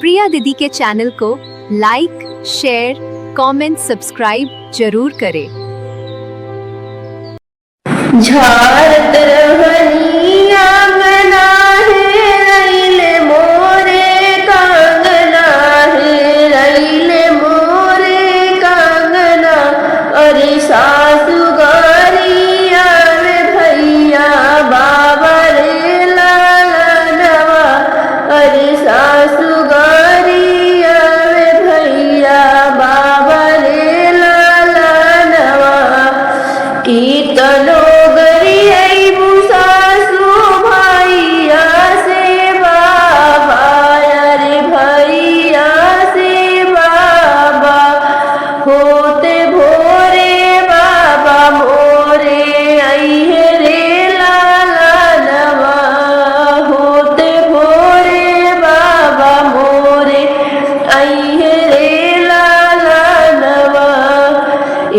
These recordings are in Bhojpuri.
प्रिया दीदी के चैनल को लाइक, शेयर, कमेंट, सब्सक्राइब जरूर करें। झारत रहनी आंगना है रैले मोरे कांगना है रैले मोरे कांगना। अरे सासु गौरी आवे भैया बाबा रे लालनवा। अरे सासु गौरी आवे भैया बाबा रे लालनवा। कीर्तनो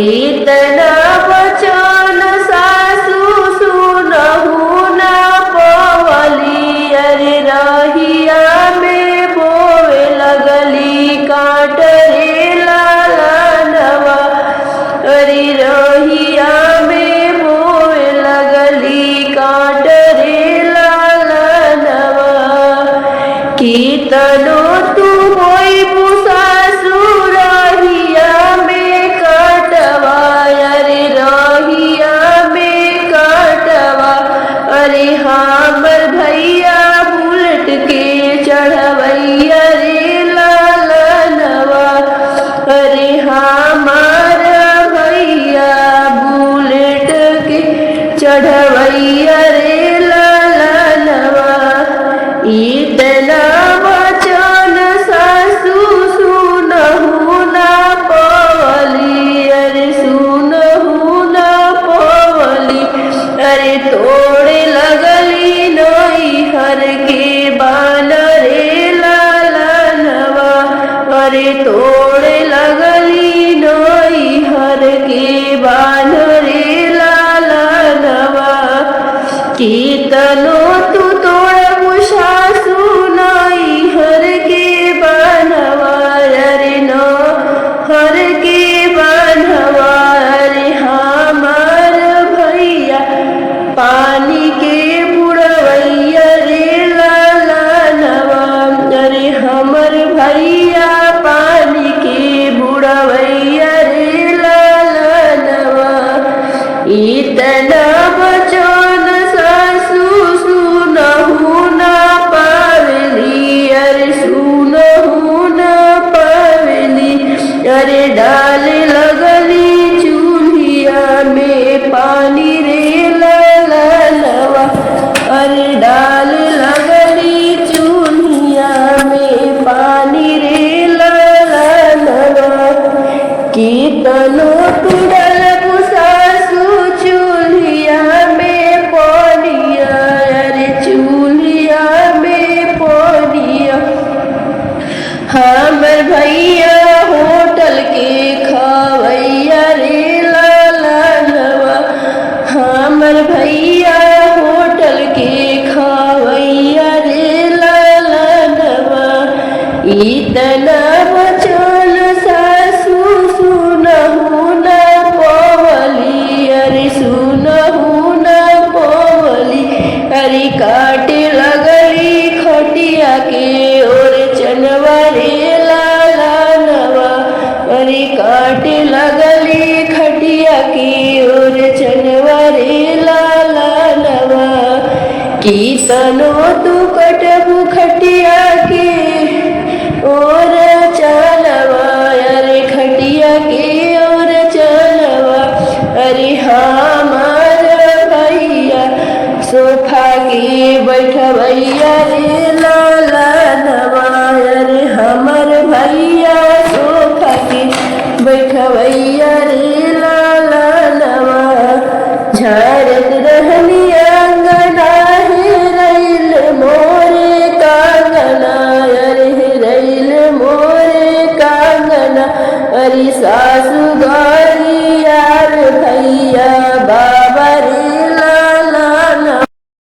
इतना बचन सासु सुनहु ना पवली। अरे रहिया में बोवे लगली काट रे लालनवा। अरे रहिया में बोवे लगली काट रे लालनवा। कीर्तनो तू बोई सासु रहिया में काटवा। अरे रहिया में काटवा। अरे हमर भैया बुलेट के चढ़वैया रे लालनवा। अरे हमार भैया बुलेट के चढ़वैया रे लालनवा। इतना वचन सासु सुनहु ना पवली। अरे सुनहु ना पवली। अरे तोड़े लगली नैहर के बान रे लालनवा। अरे तोड़े लगली नैहर के बान रे लालनवा। कीर्तनो तू तोड़बु सासु नैहर के बानवा। अरे नैहर के बानवा। अरे हमार भैया पानी के बुड़वैया रे लालनवा। अरे हमर भैया पानी के बुड़वैया रे लालनवा। इतना बचन सासु सुनहु ना पावली। अरे सुनहु ना पावली। अरे डाले लगली चूल्हिया में पानी रे लालनवा। अरे डाले लगली चूल्हिया में पानी रे लालनवा। कीर्तनो तू डालबु सासु चूल्हिया में पनिया। अरे चूल्हिया में पनिया। हमर भैया होटल के खवैया रे लालनवा। हमर भैया होटल के खवैया रे लालनवा। इतना वचन सासु सुनहु ना पवली। अरे सुनहु ना पवली। अरे काटे लगली खटिया के ओर चनवा रे लालनवा। अरे काटे लगली खटिया की ओर चनवा रे लालनवा। कीर्तनो तू कटबु खटिया के ओर चनवा। अरे खटिया के ओर चनवा। अरे हमार भैया सोफा के बैठवैया रे लालनवा। अरे हमर भैया सोफा के बैठवैया रे लालनवा। झारत रहनी